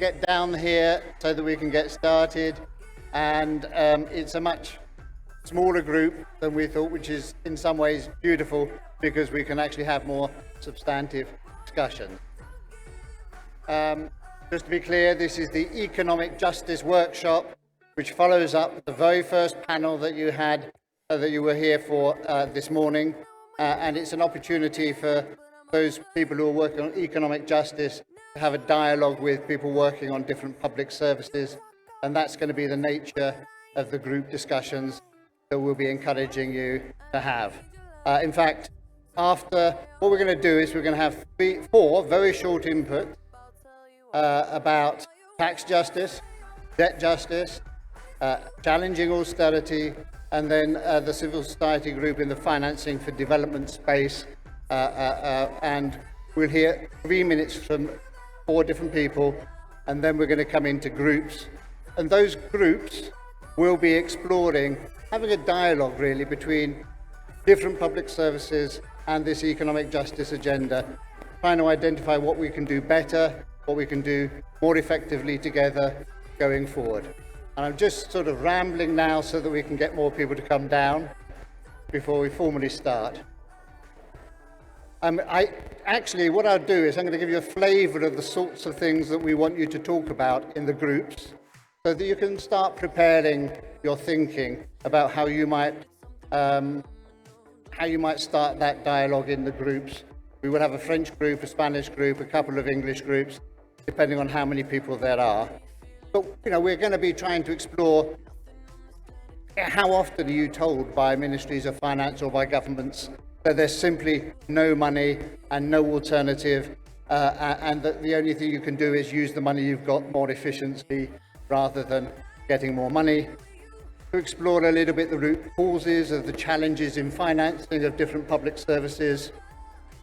get down here so that we can get started. And it's a much smaller group than we thought, which is in some ways beautiful because we can actually have more substantive discussions. Just to be clear, this is the Economic Justice Workshop, which follows up the very first panel that you had, that you were here for this morning. And it's an opportunity for those people who are working on economic justice to have a dialogue with people working on different public services. And that's going to be the nature of the group discussions that we'll be encouraging you to have. In fact, after, what we're going to do is we're going to have four very short inputs about tax justice, debt justice, challenging austerity, and then the civil society group in the financing for development space. And we'll hear 3 minutes from 4 different people, and then we're going to come into groups. And those groups will be exploring, having a dialogue really between different public services and this economic justice agenda, trying to identify what we can do better, what we can do more effectively together going forward. And I'm just sort of rambling now so that we can get more people to come down before we formally start. Actually, what I'll do is I'm going to give you a flavour of the sorts of things that we want you to talk about in the groups, so that you can start preparing your thinking about how you might start that dialogue in the groups. We will have a French group, a Spanish group, a couple of English groups, depending on how many people there are. But we're going to be trying to explore how often are you told by ministries of finance or by governments that there's simply no money and no alternative, and that the only thing you can do is use the money you've got more efficiently rather than getting more money. To explore a little bit the root causes of the challenges in financing of different public services,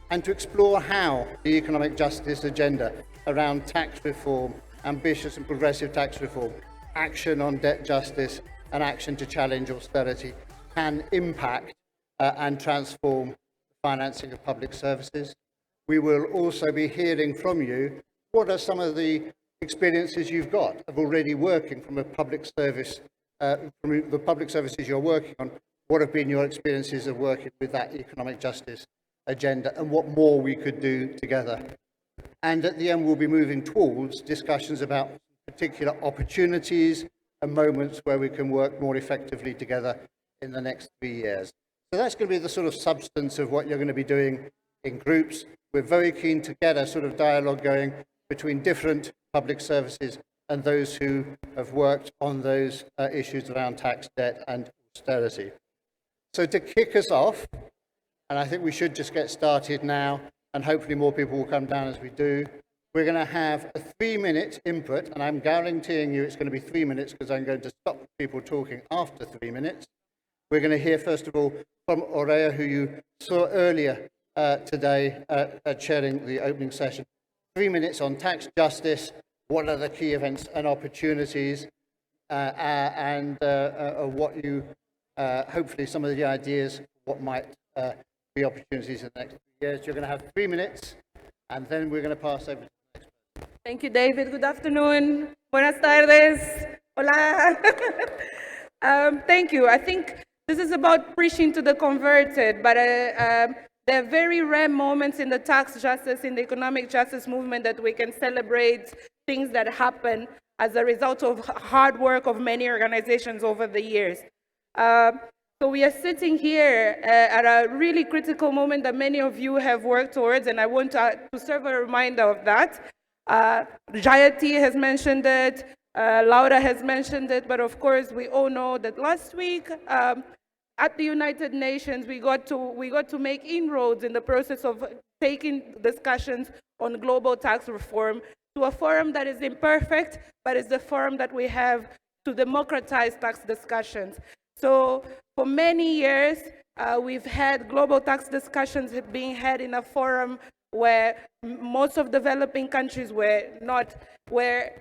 and to explore how the economic justice agenda around tax reform, ambitious and progressive tax reform, action on debt justice, and action to challenge austerity can impact and transform the financing of public services. We will also be hearing from you what are some of the experiences you've got of already working from a public service, from the public services you're working on. What have been your experiences of working with that economic justice agenda, and what more we could do together. And at the end, we'll be moving towards discussions about particular opportunities and moments where we can work more effectively together in the next 3 years. So that's going to be the sort of substance of what you're going to be doing in groups. We're very keen to get a sort of dialogue going between different public services and those who have worked on those issues around tax, debt and austerity. So to kick us off, and I think we should just get started now, and hopefully more people will come down as we do. We're going to have a 3-minute input, and I'm guaranteeing you it's going to be 3 minutes because I'm going to stop people talking after 3 minutes. We're going to hear, first of all, from Aurea, who you saw earlier today chairing the opening session. 3 minutes on tax justice, what are the key events and opportunities, and what you, hopefully some of the ideas, what might be opportunities in the next 3 years. You're going to have 3 minutes, and then we're going to pass over to the next person. Thank you, David. Good afternoon. Buenas tardes. Hola. Thank you. I think this is about preaching to the converted, but there are very rare moments in the tax justice, in the economic justice movement that we can celebrate things that happen as a result of hard work of many organizations over the years. So we are sitting here at a really critical moment that many of you have worked towards, and I want to serve a reminder of that. Jayati has mentioned it, Laura has mentioned it, but of course we all know that last week at the United Nations we got to make inroads in the process of taking discussions on global tax reform to a forum that is imperfect, but is the forum that we have to democratize tax discussions. So for many years, we've had global tax discussions being had in a forum where most of developing countries were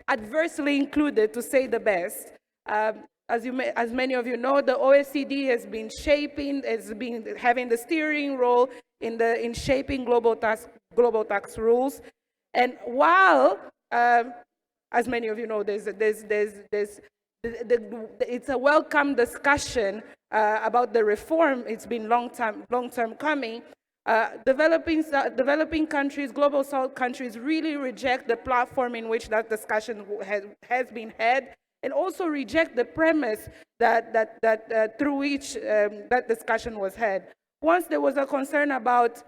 adversely included, to say the best. As many of you know, the OECD has been having the steering role in shaping global tax rules. And while as many of you know, it's a welcome discussion about the reform. It's been long term coming. Developing countries, global south countries, really reject the platform in which that discussion has been had, and also reject the premise that through which that discussion was had. Once there was a concern about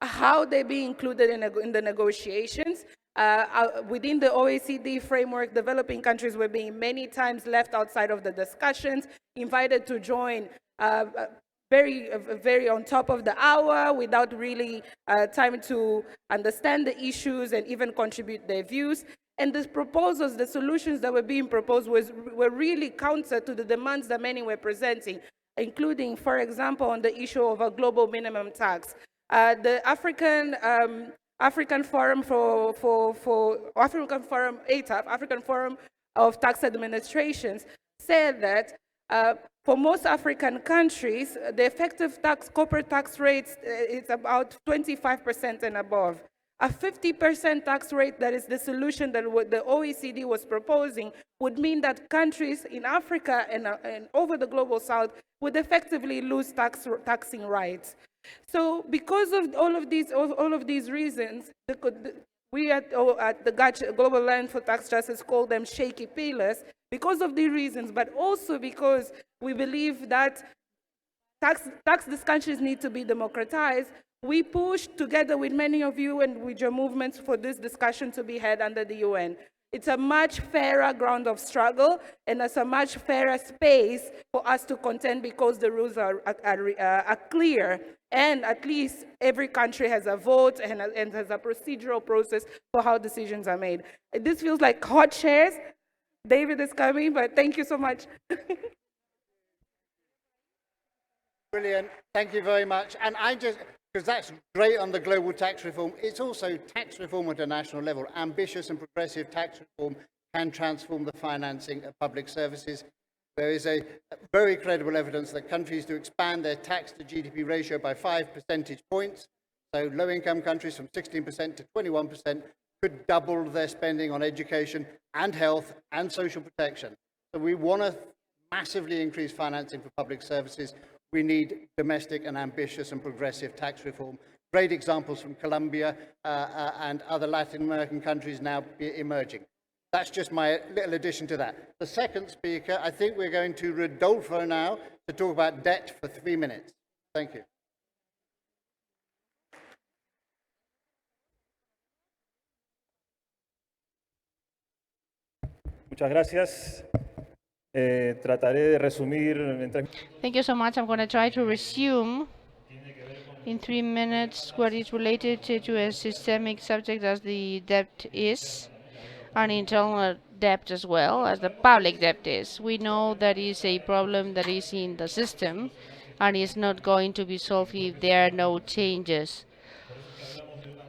how they be included in the negotiations. Within the OECD framework, developing countries were being many times left outside of the discussions, invited to join very on top of the hour without really time to understand the issues and even contribute their views. And the proposals, the solutions that were being proposed were really counter to the demands that many were presenting, including, for example, on the issue of a global minimum tax. The African Forum African Forum ATAP, African Forum of Tax Administrations, said that for most African countries, the effective corporate tax rate is about 25% and above. A 50% tax rate, that is the solution that the OECD was proposing, would mean that countries in Africa and over the global south would effectively lose taxing rights. So because of all of these reasons, we at the Global Alliance for Tax Justice call them shaky pillars, because of these reasons, but also because we believe that tax discussions need to be democratized. We pushed together with many of you and with your movements for this discussion to be had under the UN. It's a much fairer ground of struggle, and it's a much fairer space for us to contend because the rules are clear, and at least every country has a vote and has a procedural process for how decisions are made. This feels like hot chairs. David is coming, but thank you so much. Brilliant. Thank you very much. And because that's great on the global tax reform, it's also tax reform at a national level. Ambitious and progressive tax reform can transform the financing of public services. There is a very credible evidence that countries to expand their tax to GDP ratio by 5 percentage points, so low-income countries from 16% to 21%, could double their spending on education and health and social protection. So we want to massively increase financing for public services. We need domestic and ambitious and progressive tax reform. Great examples from Colombia and other Latin American countries now emerging. That's just my little addition to that. The second speaker, I think we're going to Rodolfo now to talk about debt for 3 minutes. Thank you. Muchas gracias. Trataré de resumir en 3 minutos. Thank you so much. I'm going to try to resume in 3 minutes what is related to a systemic subject as the debt is, and internal debt as well as the public debt is. We know that is a problem that is in the system and is not going to be solved if there are no changes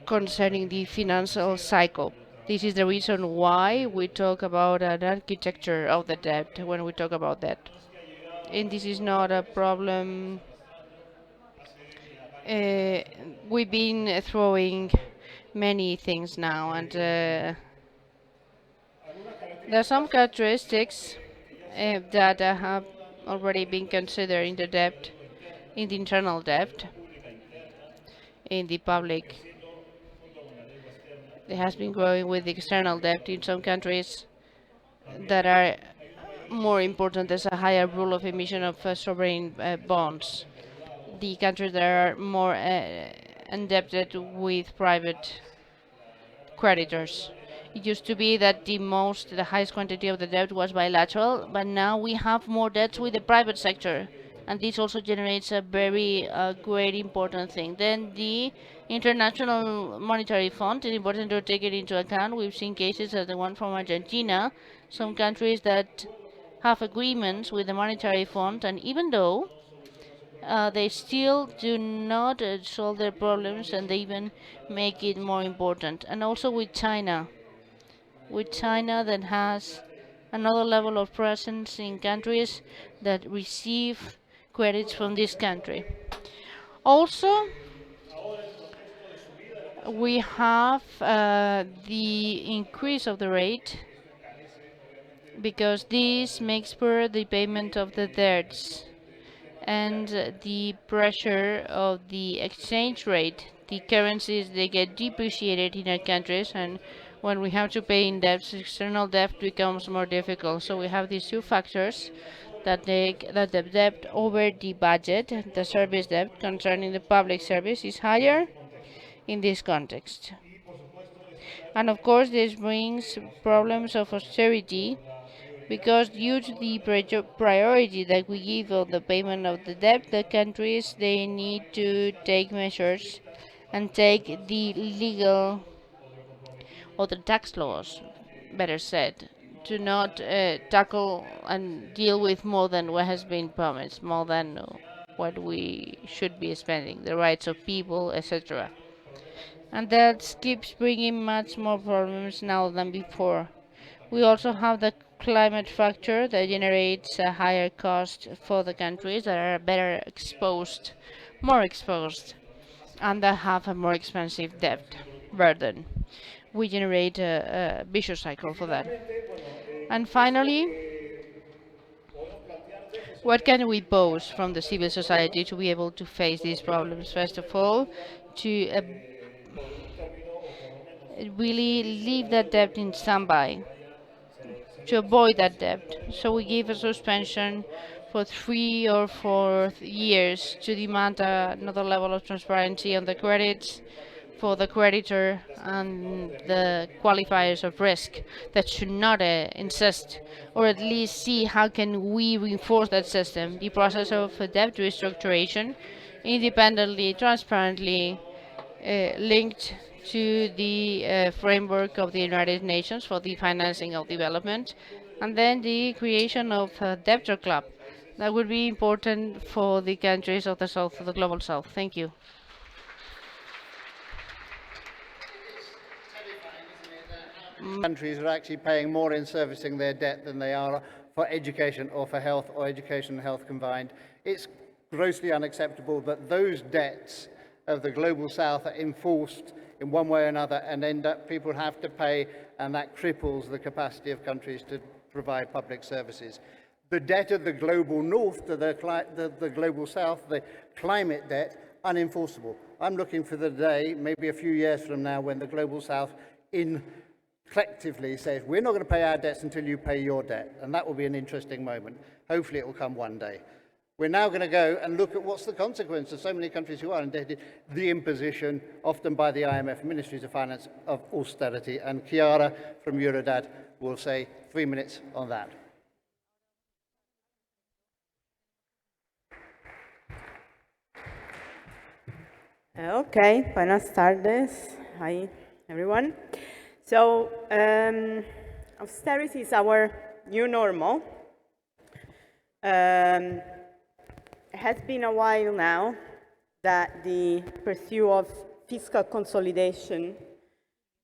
concerning the financial cycle. This is the reason why we talk about an architecture of the debt when we talk about debt. And this is not a problem. We've been throwing many things now, and there are some characteristics that have already been considered in the debt, in the internal debt, in the public. It has been growing with the external debt in some countries that are more important. There's a higher rule of emission of sovereign bonds. The countries that are more indebted with private creditors. It used to be that the highest quantity of the debt was bilateral, but now we have more debts with the private sector, and this also generates a very great important thing. Then the International Monetary Fund, it's important to take it into account. We've seen cases as the one from Argentina, some countries that have agreements with the Monetary Fund, and even though they still do not solve their problems, and they even make it more important. And also with China that has another level of presence in countries that receive credits from this country. Also, we have the increase of the rate because this makes poor the payment of the debts and the pressure of the exchange rate. The currencies, they get depreciated in our countries, and when we have to pay in debts, external debt becomes more difficult. So we have these two factors that make that the debt over the budget, the service debt concerning the public service, is higher in this context. And of course, this brings problems of austerity because due to the priority that we give on the payment of the debt, the countries, they need to take measures and take the legal or the tax laws, better said, to not tackle and deal with more than what has been promised, more than what we should be spending, the rights of people, etc. And that keeps bringing much more problems now than before. We also have the climate factor that generates a higher cost for the countries that are better exposed, more exposed, and that have a more expensive debt burden. We generate a vicious cycle for that. And finally, what can we pose from the civil society to be able to face these problems? First of all, to really leave that debt in standby, to avoid that debt. So we give a suspension for 3 or 4 years to demand another level of transparency on the credits for the creditor and the qualifiers of risk that should not insist, or at least see how can we reinforce that system, the process of debt restructuration, independently, transparently, linked to the framework of the United Nations for the financing of development, and then the creation of a debtor club. That would be important for the countries of the South, of the Global South. Thank you. Countries are actually paying more in servicing their debt than they are for education or for health, or education and health combined. It's grossly unacceptable that those debts of the global south are enforced in one way or another and end up people have to pay, and that cripples the capacity of countries to provide public services. The debt of the global north to the global south, the climate debt, unenforceable. I'm looking for the day, maybe a few years from now, when the global south collectively says, we're not going to pay our debts until you pay your debt. And that will be an interesting moment. Hopefully it will come one day. We're now going to go and look at what's the consequence of so many countries who are indebted, the imposition, often by the IMF Ministries of Finance, of austerity. And Chiara from Eurodad will say 3 minutes on that. Okay, buenas tardes. Hi, everyone. So, austerity is our new normal. It has been a while now that the pursuit of fiscal consolidation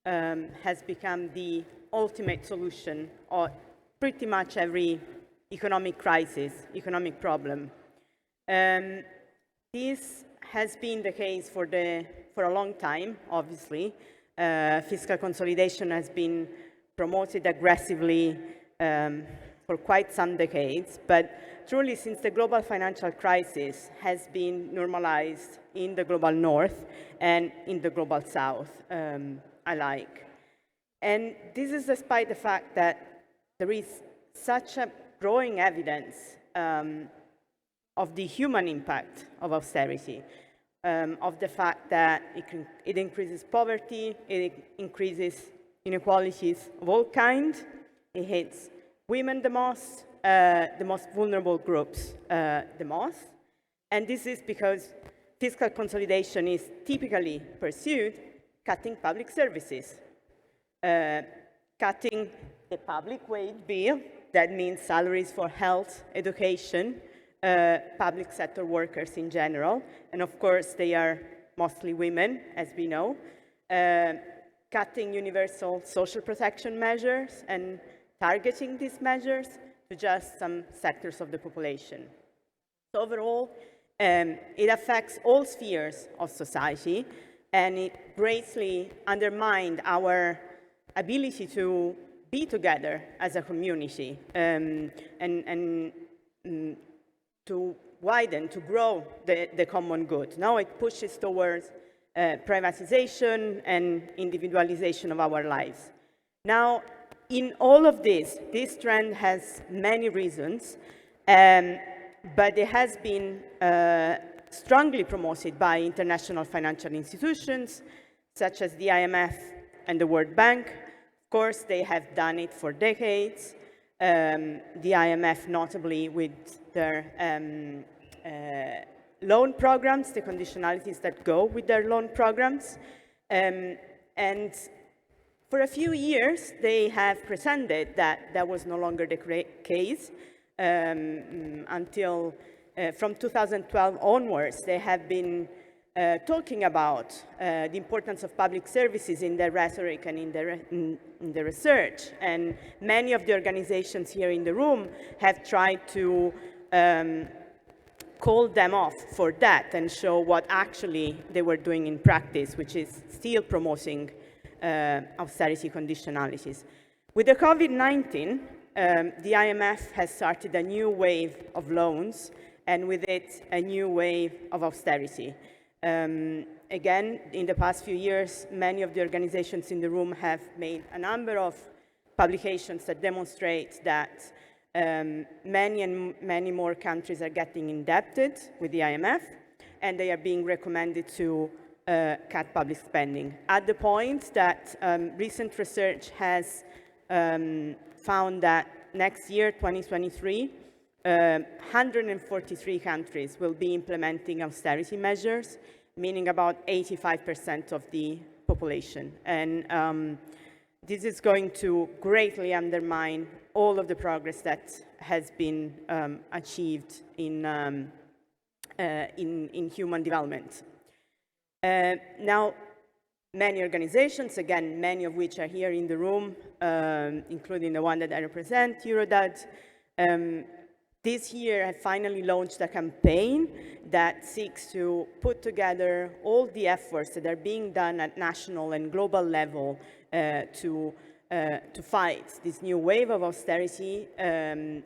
has become the ultimate solution of pretty much every economic crisis, economic problem. This has been the case for a long time, obviously. Fiscal consolidation has been promoted aggressively for quite some decades, but truly since the global financial crisis has been normalized in the global north and in the global south alike. And this is despite the fact that there is such a growing evidence of the human impact of austerity, of the fact that it increases poverty, it increases inequalities of all kinds, it hits women the most vulnerable groups the most, and this is because fiscal consolidation is typically pursued cutting public services, cutting the public wage bill, that means salaries for health, education, public sector workers in general, and of course they are mostly women, as we know, cutting universal social protection measures and targeting these measures to just some sectors of the population. So overall, it affects all spheres of society, and it greatly undermined our ability to be together as a community and to widen, to grow the common good. Now it pushes towards privatization and individualization of our lives. Now, in all of this trend has many reasons, but it has been strongly promoted by international financial institutions, such as the IMF and the World Bank. Of course, they have done it for decades. The IMF, notably with their loan programs, the conditionalities that go with their loan programs. And for a few years, they have pretended that that was no longer the case until from 2012 onwards, they have been talking about the importance of public services in their rhetoric and in the research. And many of the organizations here in the room have tried to call them off for that and show what actually they were doing in practice, which is still promoting austerity conditionalities. With the COVID-19, the IMF has started a new wave of loans, and with it, a new wave of austerity. Again, in the past few years, many of the organizations in the room have made a number of publications that demonstrate that many more countries are getting indebted with the IMF, and they are being recommended to cut public spending. At the point that recent research has found that next year, 2023, 143 countries will be implementing austerity measures, meaning about 85% of the population. And this is going to greatly undermine all of the progress that has been achieved in human development. Now, many organizations, again, many of which are here in the room, including the one that I represent, Eurodad, this year have finally launched a campaign that seeks to put together all the efforts that are being done at national and global level to fight this new wave of austerity in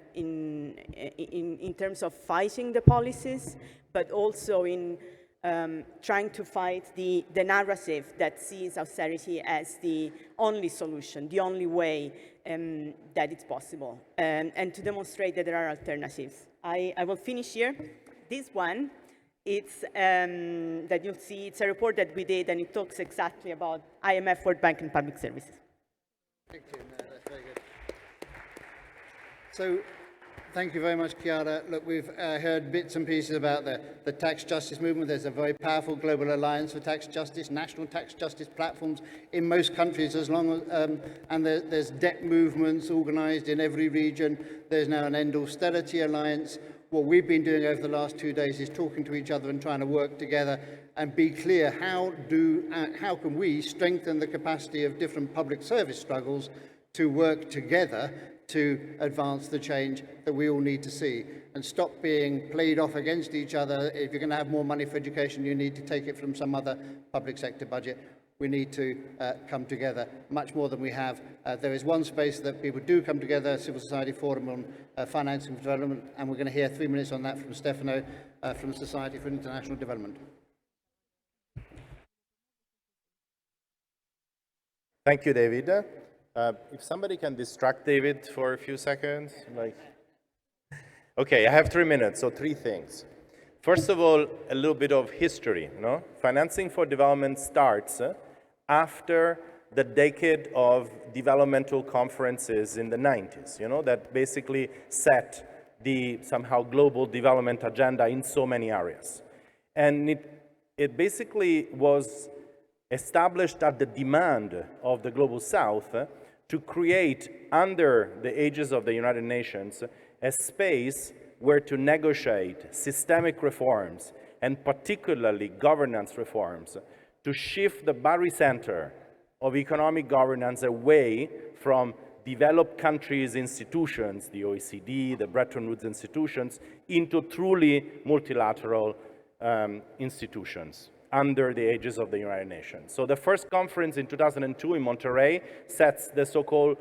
terms of fighting the policies, but also in trying to fight the narrative that sees austerity as the only solution, the only way that it's possible, and to demonstrate that there are alternatives. I will finish here. This one, it's that you'll see, it's a report that we did, and it talks exactly about IMF, World Bank, and public services. Thank you. No, that's very good. So, thank you very much, Chiara. Look, we've heard bits and pieces about the tax justice movement. There's a very powerful global alliance for tax justice, national tax justice platforms in most countries, as long as, and there's debt movements organized in every region. There's now an End Austerity Alliance. What we've been doing over the last 2 days is talking to each other and trying to work together and be clear how can we strengthen the capacity of different public service struggles to work together to advance the change that we all need to see and stop being played off against each other. If you're going to have more money for education, you need to take it from some other public sector budget. We need to come together much more than we have. There is one space that people do come together, Civil Society Forum on Financing for Development, and we're going to hear 3 minutes on that from Stefano from the Society for International Development. Thank you, David. If somebody can distract David for a few seconds, Okay, I have 3 minutes, so 3 things. First of all, a little bit of history, no? Financing for development starts after the decade of developmental conferences in the 90s, that basically set the somehow global development agenda in so many areas. And it basically was established at the demand of the Global South to create, under the aegis of the United Nations, a space where to negotiate systemic reforms, and particularly governance reforms, to shift the barycenter of economic governance away from developed countries' institutions, the OECD, the Bretton Woods institutions, into truly multilateral institutions. under the aegis of the United Nations. So the first conference in 2002 in Monterrey sets the so-called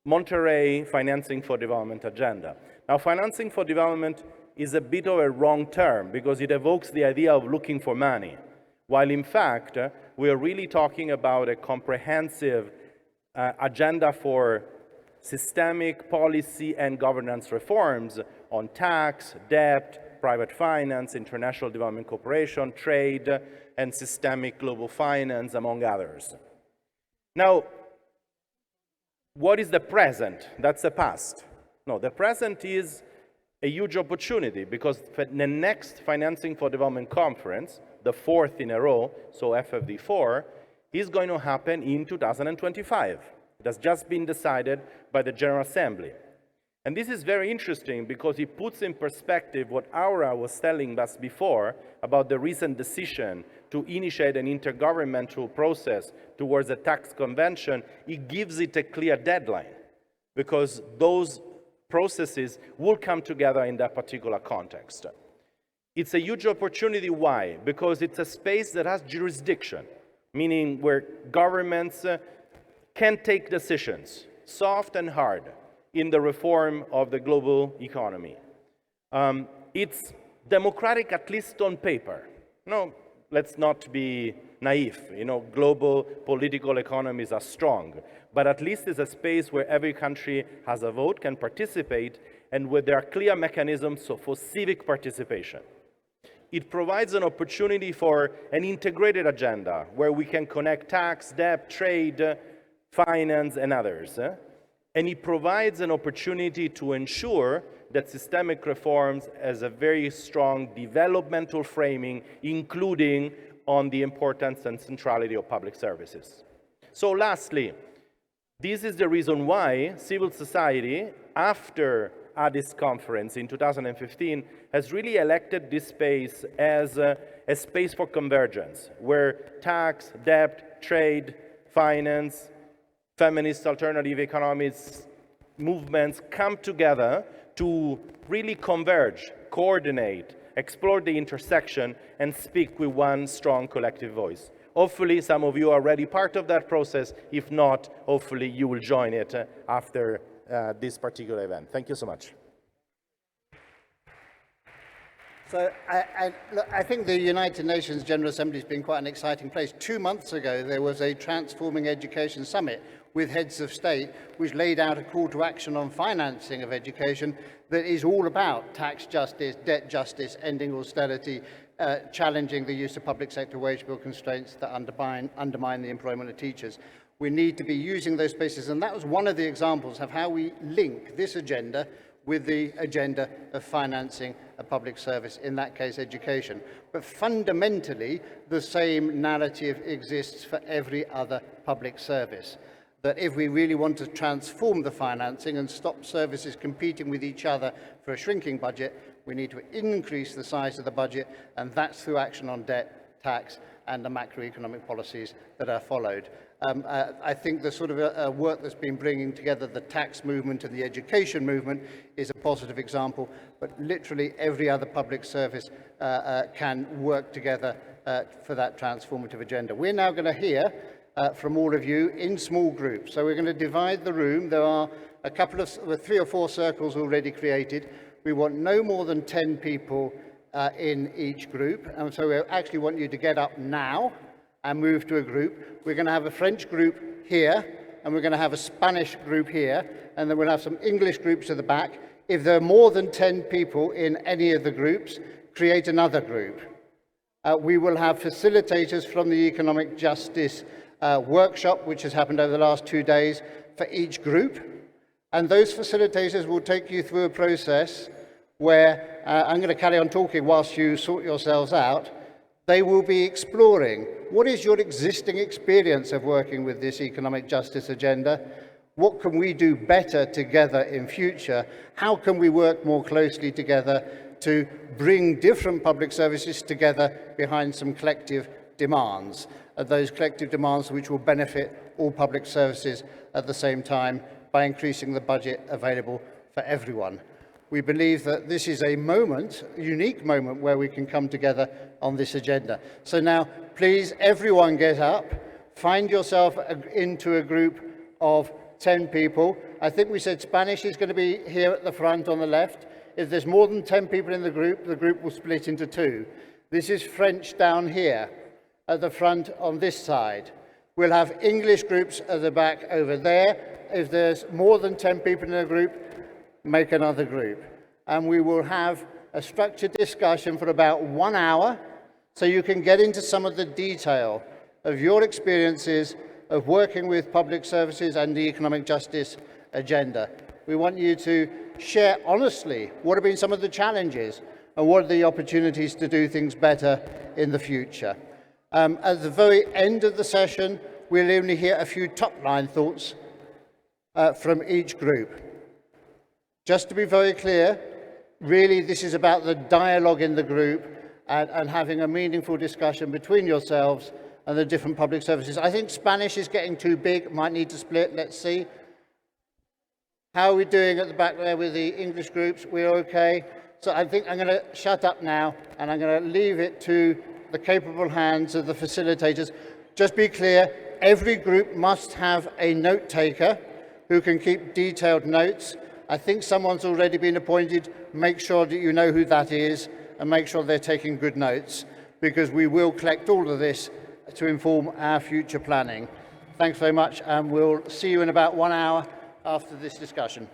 Monterrey Financing for Development agenda. Now, financing for development is a bit of a wrong term because it evokes the idea of looking for money, while in fact, we are really talking about a comprehensive agenda for systemic policy and governance reforms on tax, debt, private finance, international development cooperation, trade, and systemic global finance, among others. Now, what is the present? That's the past. No, the present is a huge opportunity because the next Financing for Development Conference, the fourth in a row, so FFD4, is going to happen in 2025. It has just been decided by the General Assembly. And this is very interesting because it puts in perspective what Aura was telling us before about the recent decision to initiate an intergovernmental process towards a tax convention. It gives it a clear deadline because those processes will come together in that particular context. It's a huge opportunity. Why? Because it's a space that has jurisdiction, meaning where governments can take decisions, soft and hard, in the reform of the global economy. It's democratic, at least on paper. No, let's not be naive. You know, global political economies are strong, but at least it's a space where every country has a vote, can participate, and where there are clear mechanisms for civic participation. It provides an opportunity for an integrated agenda where we can connect tax, debt, trade, finance, and others. And it provides an opportunity to ensure that systemic reforms has a very strong developmental framing, including on the importance and centrality of public services. So lastly, this is the reason why civil society, after Addis conference in 2015, has really elected this space as a space for convergence, where tax, debt, trade, finance, feminist alternative economies movements come together to really converge, coordinate, explore the intersection, and speak with one strong collective voice. Hopefully, some of you are already part of that process. If not, hopefully you will join it after this particular event. Thank you so much. So I think the United Nations General Assembly has been quite an exciting place. 2 months ago, there was a Transforming Education Summit with heads of state, which laid out a call to action on financing of education that is all about tax justice, debt justice, ending austerity, challenging the use of public sector wage bill constraints that undermine the employment of teachers. We need to be using those spaces, and that was one of the examples of how we link this agenda with the agenda of financing a public service, in that case education. But fundamentally, the same narrative exists for every other public service. That if we really want to transform the financing and stop services competing with each other for a shrinking budget, we need to increase the size of the budget, and that's through action on debt, tax, and the macroeconomic policies that are followed. I think the sort of work that's been bringing together the tax movement and the education movement is a positive example, but literally every other public service can work together for that transformative agenda. We're now going to hear from all of you in small groups. So we're going to divide the room. There are a couple of 3 or 4 circles already created. We want no more than 10 people in each group. And so we actually want you to get up now and move to a group. We're going to have a French group here, and we're going to have a Spanish group here, and then we'll have some English groups at the back. If there are more than 10 people in any of the groups, create another group. We will have facilitators from the Economic Justice workshop, which has happened over the last 2 days, for each group. And those facilitators will take you through a process where I'm going to carry on talking whilst you sort yourselves out. They will be exploring what is your existing experience of working with this economic justice agenda? What can we do better together in future? How can we work more closely together to bring different public services together behind some collective demands? Those collective demands which will benefit all public services at the same time by increasing the budget available for everyone. We believe that this is a moment, a unique moment, where we can come together on this agenda. So now, please, everyone get up, find yourself into a group of 10 people. I think we said Spanish is going to be here at the front on the left. If there's more than 10 people in the group will split into two. This is French down here at the front on this side. We'll have English groups at the back over there. If there's more than 10 people in a group, make another group. And we will have a structured discussion for about 1 hour, so you can get into some of the detail of your experiences of working with public services and the economic justice agenda. We want you to share honestly what have been some of the challenges and what are the opportunities to do things better in the future. At the very end of the session, we'll only hear a few top-line thoughts from each group. Just to be very clear, really this is about the dialogue in the group and having a meaningful discussion between yourselves and the different public services. I think Spanish is getting too big, might need to split, let's see. How are we doing at the back there with the English groups? We're okay. So I think I'm going to shut up now and I'm going to leave it to the capable hands of the facilitators. Just be clear, every group must have a note taker who can keep detailed notes. I think someone's already been appointed. Make sure that you know who that is and make sure they're taking good notes, because we will collect all of this to inform our future planning. Thanks very much, and we'll see you in about 1 hour after this discussion.